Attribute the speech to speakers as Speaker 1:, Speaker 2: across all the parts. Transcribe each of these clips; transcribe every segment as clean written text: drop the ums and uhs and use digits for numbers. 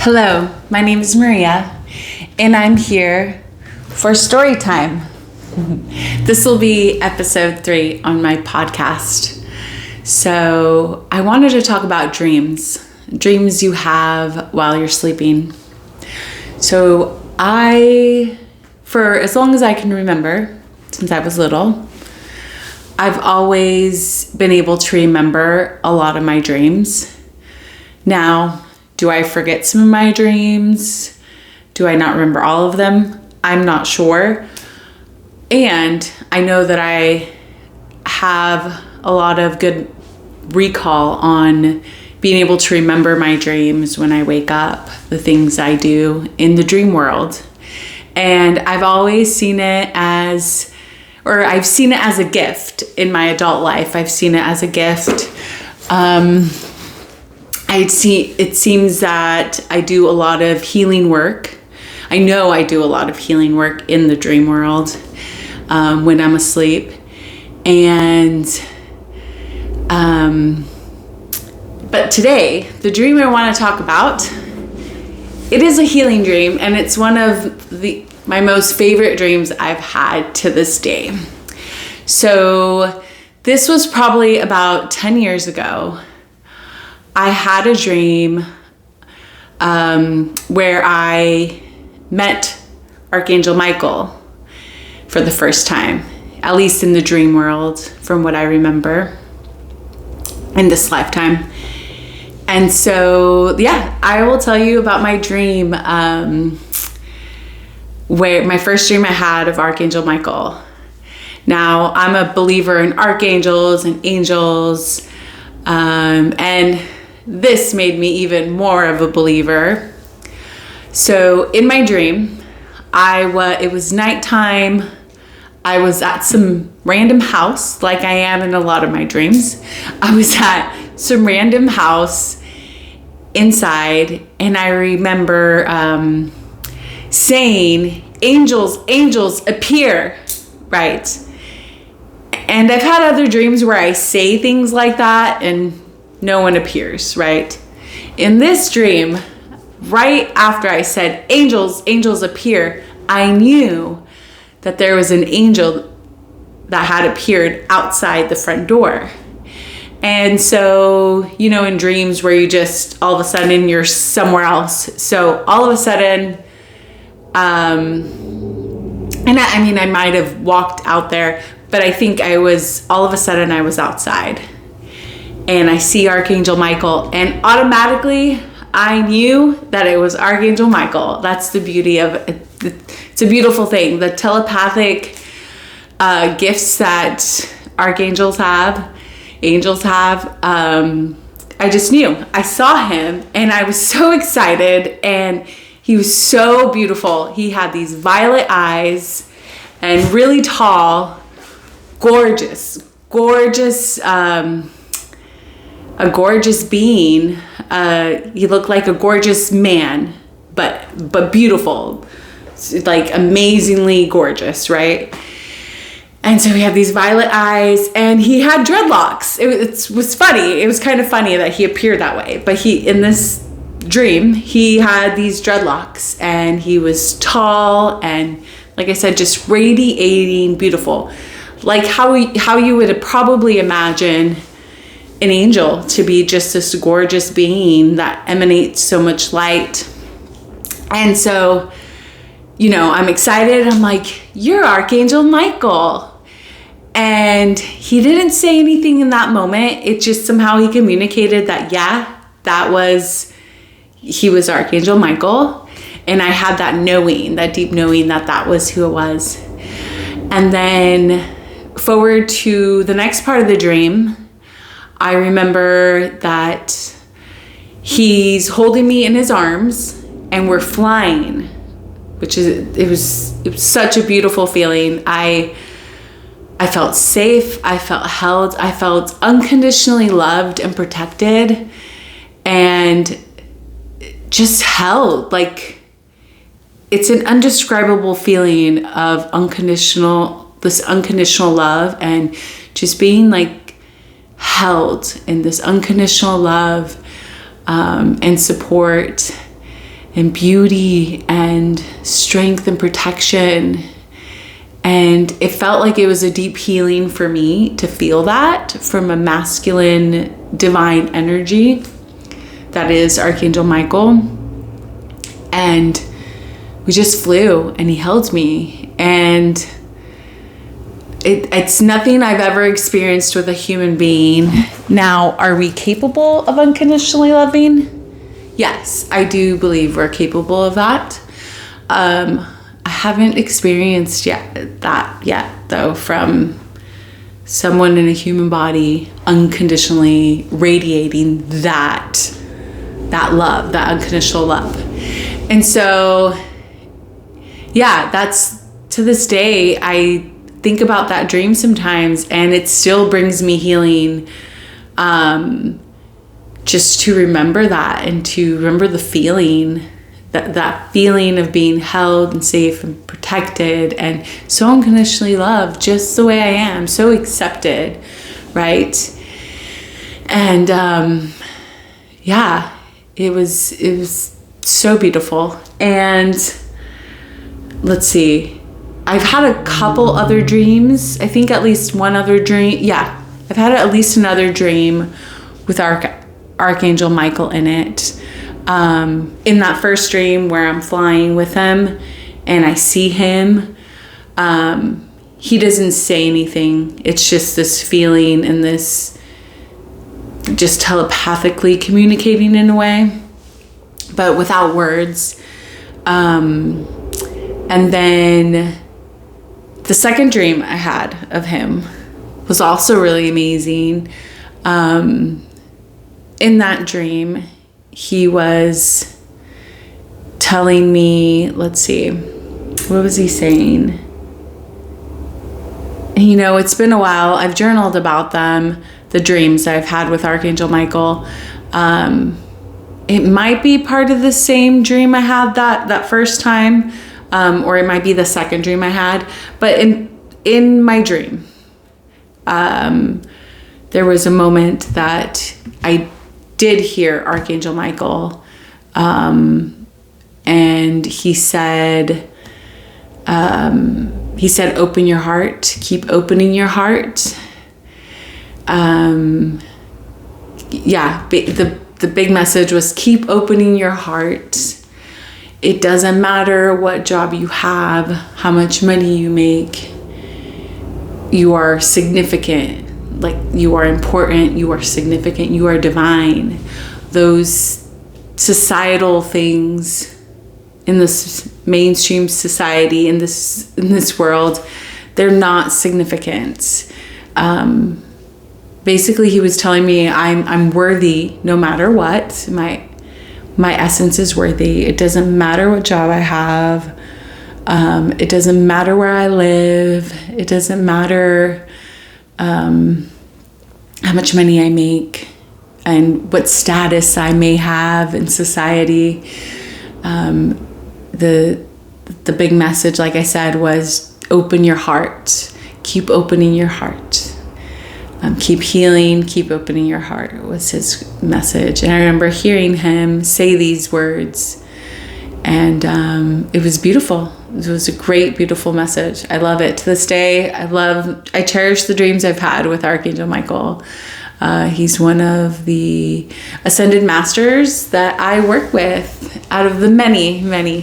Speaker 1: Hello, my name is Maria, and I'm here for story time. This will be episode 3 on my podcast. So I wanted to talk about dreams you have while you're sleeping. So for as long as I can remember, since I was little, I've always been able to remember a lot of my dreams. Now, do I forget some of my dreams? Do I not remember all of them? I'm not sure. And I know that I have a lot of good recall on being able to remember my dreams when I wake up, the things I do in the dream world. And I've always seen it as a gift in my adult life. I've seen it as a gift. It seems that I do a lot of healing work. I know I do a lot of healing work in the dream world when I'm asleep. But today, the dream I want to talk about, it is a healing dream, and it's one of my most favorite dreams I've had to this day. So this was probably about 10 years ago. I had a dream where I met Archangel Michael for the first time, at least in the dream world, from what I remember in this lifetime. And so, I will tell you about my dream, where my first dream I had of Archangel Michael. Now, I'm a believer in archangels and angels, and this made me even more of a believer. So in my dream, it was nighttime. I was at some random house, like I am in a lot of my dreams. I was at some random house inside, and I remember saying, "Angels, angels, appear," right? And I've had other dreams where I say things like that and no one appears, right? In this dream, right after I said, "Angels, angels appear," I knew that there was an angel that had appeared outside the front door. And so, in dreams where you just, all of a sudden, you're somewhere else. So all of a sudden, I might have walked out there, but I think all of a sudden I was outside. And I see Archangel Michael, and automatically I knew that it was Archangel Michael. That's the beauty of it. It's a beautiful thing. The telepathic gifts that angels have. I just knew. I saw him, and I was so excited, and he was so beautiful. He had these violet eyes and really tall, gorgeous, a gorgeous being. He looked like a gorgeous man, but beautiful, like amazingly gorgeous, right? And so he had these violet eyes, and he had dreadlocks. It was funny. It was kind of funny that he appeared that way. But in this dream, he had these dreadlocks, and he was tall and, like I said, just radiating beautiful, like how you would probably imagine an angel to be, just this gorgeous being that emanates so much light. And so, I'm excited. I'm like, "You're Archangel Michael." And he didn't say anything in that moment. It just somehow he communicated that, he was Archangel Michael. And I had that knowing, that deep knowing that was who it was. And then forward to the next part of the dream, I remember that he's holding me in his arms and we're flying, it was such a beautiful feeling. I felt safe, I felt held, I felt unconditionally loved and protected, and just held. Like, it's an indescribable feeling of this unconditional love, and just being like held in this unconditional love and support and beauty and strength and protection. And it felt like it was a deep healing for me to feel that from a masculine divine energy that is Archangel Michael. And we just flew and he held me. And it's nothing I've ever experienced with a human being. Now, are we capable of unconditionally loving? Yes, I do believe we're capable of that. I haven't experienced that yet, though, from someone in a human body unconditionally radiating that love, that unconditional love. And so, that's, to this day, I think about that dream sometimes, and it still brings me healing, just to remember that and to remember the feeling, that feeling of being held and safe and protected and so unconditionally loved, just the way I am, so accepted, right? And it was so beautiful. And let's see, I've had a couple other dreams. I think at least one other dream. Yeah, I've had at least another dream with Archangel Michael in it. In that first dream where I'm flying with him and I see him, he doesn't say anything. It's just this feeling and this just telepathically communicating in a way, but without words. And then the second dream I had of him was also really amazing. In that dream, he was telling me, let's see, what was he saying? It's been a while. I've journaled about them, the dreams I've had with Archangel Michael. It might be part of the same dream I had that first time, or it might be the second dream I had. But in my dream, there was a moment that I did hear Archangel Michael, and he said, open your heart, keep opening your heart. The big message was keep opening your heart. It doesn't matter what job you have, how much money you make. You are significant. Like, you are important, you are significant, you are divine. Those societal things in this mainstream society, in this world, they're not significant. Basically, he was telling me I'm worthy no matter what. My essence is worthy. It doesn't matter what job I have. It doesn't matter where I live. It doesn't matter how much money I make and what status I may have in society. The big message, like I said, was open your heart. Keep opening your heart. Keep healing, keep opening your heart was his message. And I remember hearing him say these words, and it was beautiful. It was a great, beautiful message. I love it. To this day, I cherish the dreams I've had with Archangel Michael. He's one of the ascended masters that I work with out of the many, many.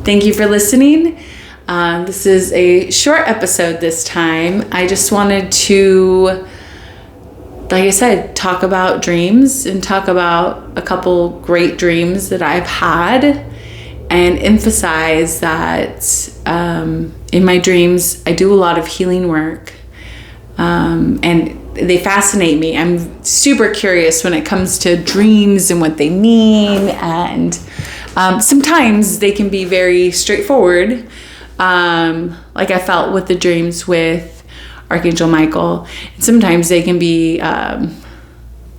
Speaker 1: Thank you for listening. This is a short episode this time. I just wanted to, like I said, talk about dreams and talk about a couple great dreams that I've had and emphasize that in my dreams, I do a lot of healing work. And they fascinate me. I'm super curious when it comes to dreams and what they mean. And sometimes they can be very straightforward. Like I felt with the dreams with Archangel Michael. And sometimes they can be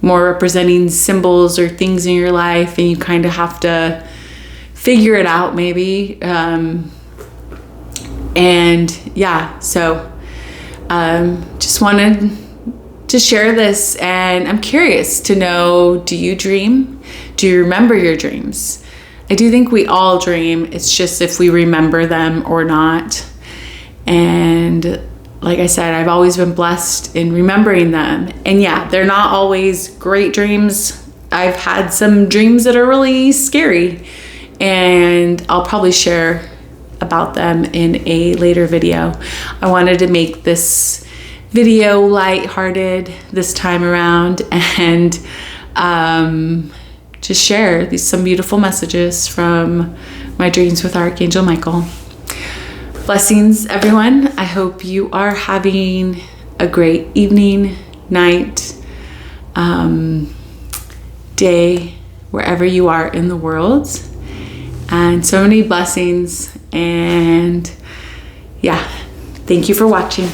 Speaker 1: more representing symbols or things in your life, and you kind of have to figure it out maybe. So just wanted to share this, and I'm curious to know, do you dream? Do you remember your dreams? I do think we all dream. It's just if we remember them or not. And like I said, I've always been blessed in remembering them. And yeah, they're not always great dreams. I've had some dreams that are really scary, and I'll probably share about them in a later video. I wanted to make this video lighthearted this time around, and just share some beautiful messages from my dreams with Archangel Michael. Blessings, everyone. I hope you are having a great evening, night, day, wherever you are in the world. And so many blessings. And yeah, thank you for watching.